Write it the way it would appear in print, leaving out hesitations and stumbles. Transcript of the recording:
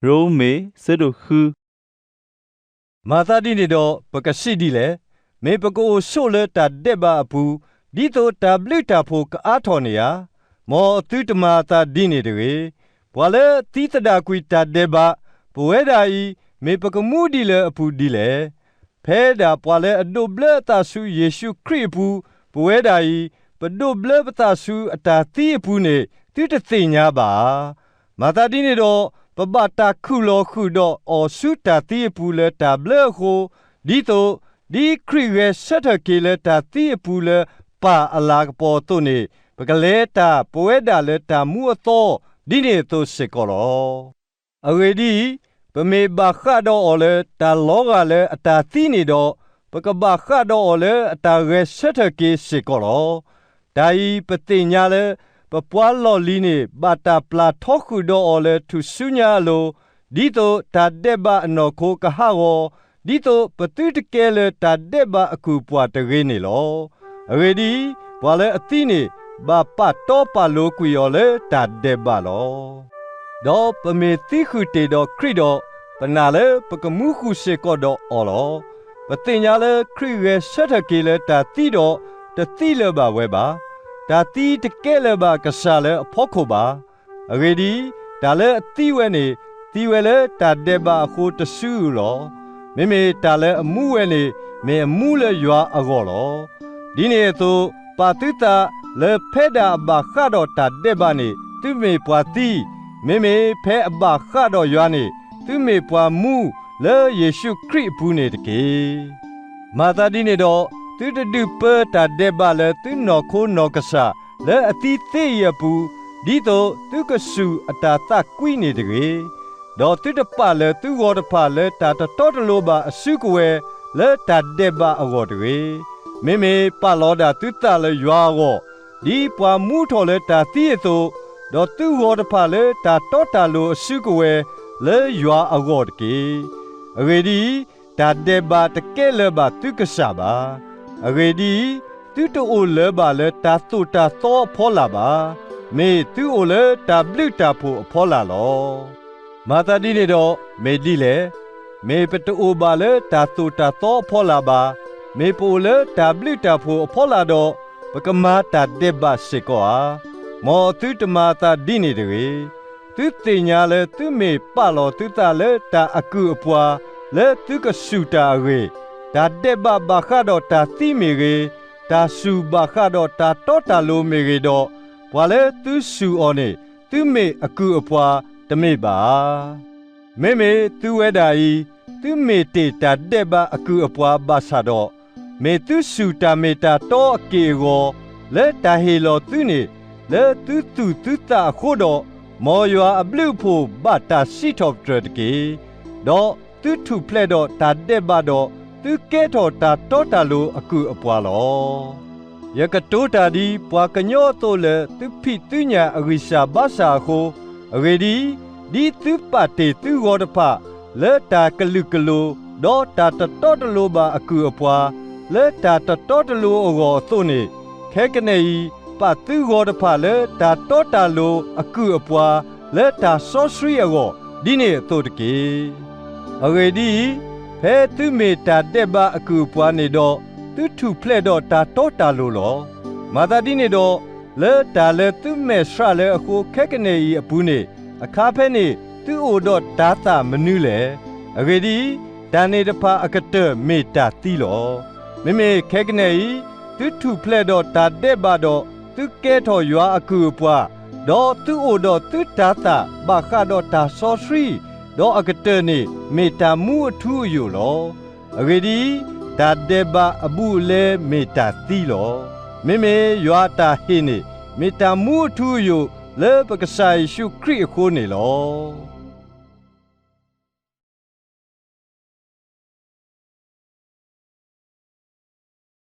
ရိုးမေစဒုခူမာသာဒီနေတော့ပကရှိဒီလေမေပကိုရှို့လေတာတဲ့ပါဘူးဒီတော့တဘလတာဖို့ကအားထော်နေရမောသူတမာသာဒီနေတယ်ဘွာလေတီတဒါကွီတာတဲ့ပါဘဝဲဒါဤမေပကမှုဒီလေအပူဒီလေဖဲဒါဘွာလေအဒိုဘလတာဆုယေရှုခရစ်ဘူးဘဝဲဒါဤပဒိုဘလပတာဆုအတာတီးဘူးနေတိတသိညာပါမာသာဒီနေတော့ပပတာခုလောခုတော့အော်စုတာတိပူလေတာဘလကိုဒီတော့ဒီခရီရဲ့ဆက်ထကေလေတာတိပူလေပါအလာပေါ်တော့နေပကလေတာပွဲတာလေတာမှုအတော့ဒီနေတော့စေကောလောအဝေဒီပမေဘခါတော့အော်လေတာလောကလေအတာတိနေတော့ပကဘခါတော့အော်လေအတာရဲ့ဆက်ထကေစေကောလောဒါဤပတိညာလေပပွားလော်လီနေဘာတာပလာထောက်ခုတော့အော်လေသူဆုညာလိုဒီတော့တာတဲ့ဘာအနော်ခိုကဟာဝဒီတော့ပတိတကဲလေတာတဲ့ဘာအခုပွားတရေနေလောအဝေဒီဘွာလေအတိနေဘာပတ်တော့ပါလို့ကွေရောလေတာတဲ့ဘာလောတော့ပမေတိခုတေတော့ခရစ်တော့ပနာလေပကမှုခုစေကောတော့အော်လောပတိညာလေခရစ်ရဲ့ဆက်ထကေလေတာတိတော့တတိလေဘာဝဲပါဒါတီတကဲလေပါကစားလေအဖို့ခုပါအဂေဒီဒါလေအတိဝဲနေတီဝဲလေတာတဲ့ပါအခုတဆူလောမေမေတာလေအမှုဝဲနေမေအမှုလေရွာအကောလောဒီနေသို့ပါတိတာလေဖဲဒါဘာခါတော့တာတဲ့ပါနေသူမေပွားတီမေမေဖဲအဘာခါတော့ရွာနေသူမေပွားမှုလေယေရှုခရစ်ဘူးနေတကေမာသာဒီနေတော့သူတတူပတာတဲ့ပါလေသူနော်ခိုးနော်ကစားလေအတိသေးရဘူးဒီတော့သူကဆူအတာတကွိနေတကေတော့သူတပါလေသူဝေါ်တပါလေတာတော်တလို့ပါအစုကွယ်လေတာတဲ့ပါအဝေါ်တကေမေမေပါလောတာသူတလေရွာကိုဒီပွားမှုထော်လေတာတိရတော့တော့သူဝေါ်တပါလေတာတော်တာလို့အစုကွယ်လေရွာအဝေါ်တကေအဝေဒီတာတဲ့ပါတကဲလေပါသူကစားပါအဂေဒီသူတိုလေပါလေတာတူတာသောဖောလာပါမေသူအိုလေတာဘလူတာဖို့ဖောလာလောမာတာဒီနေတော့မေဒီလေမေပတိုပါလေတာတူတာသောဖောလာပါမေပိုလေတာဘလူတာဖို့ဖောလာတော့ပကမာတာဒေဘစေကောမောသူတမာတာဒီနေတယ်သူတင်ညာလေသူမေပလောသူတာလေတာအကူအပွားလေသူကဆူတာရေဒါတဲ့ဘဘခါတော့တာတိမေရေဒါဆူဘခါတော့တာတော့တာလိုမေရေတော့ဘွာလေသူဆူအော်နေသူမေအကူအပွားတမေပါမေမေသူဝဲတာဤသူမေတေတာတဲ့ဘအကူအပွားဘာသာတော့မေသူဆူတာမေတာတော့အကေကိုလေတာဟေလောသူနေလေသူတာခို့တော့မော်ရွာအဘလူဖို့ဘာတာစီတော့တကေတော့သူထုဖလက်တော့တာတဲ့ဘတော့သူကဲတော်တာတောတာလိုအကူအပွားလောယကတိုတာဒီပွားကညောတိုလေသူဖိသူညာအရိရှာဘာစာကိုအဝေဒီသူပါတေသူဝဒဖလေတာကလုကလိုဒေါ်တာတတော်တလိုပါအကူအပွားလေတာတတော်တလိုအောသို့နေခဲကနေပါသူဝဒဖလေတာတောတာလိုအကူအပွားလေတာဆောစရီအောဒီနေသို့တကေအဝေဒီဖဲသူမေတာတဲ့ဘာအကူပွားနေတော့သူထုဖလက်တော့တာတော့တာလို့လောမာတာဒီနေတော့လေတာလေသူမေရှာလေအခုခက်ကနေဤအပူးနေအခါဖဲနေသူ့အိုတော့ဒါတာမနူးလေအဂေဒီဒါနေတဖာအကတမေတာတီလောမေမေခက်ကနေဤသူထုဖလက်တော့တာတဲ့ဘာတော့သူကဲထော်ရွာအကူပွားတော့သူ့အိုတော့သူဒါတာဘာခါတော့တာဆောစရီတော့အကတနေမေတာမှုအထူးอยู่လောအဂေဒီဒါဒေဘာအဘူးလေမေတာတီလောမေမေရွာတာဟိနေမေတာမှုအထူးอยู่လေပကဆိုင်ရှုခရစ်ခိုးနေလော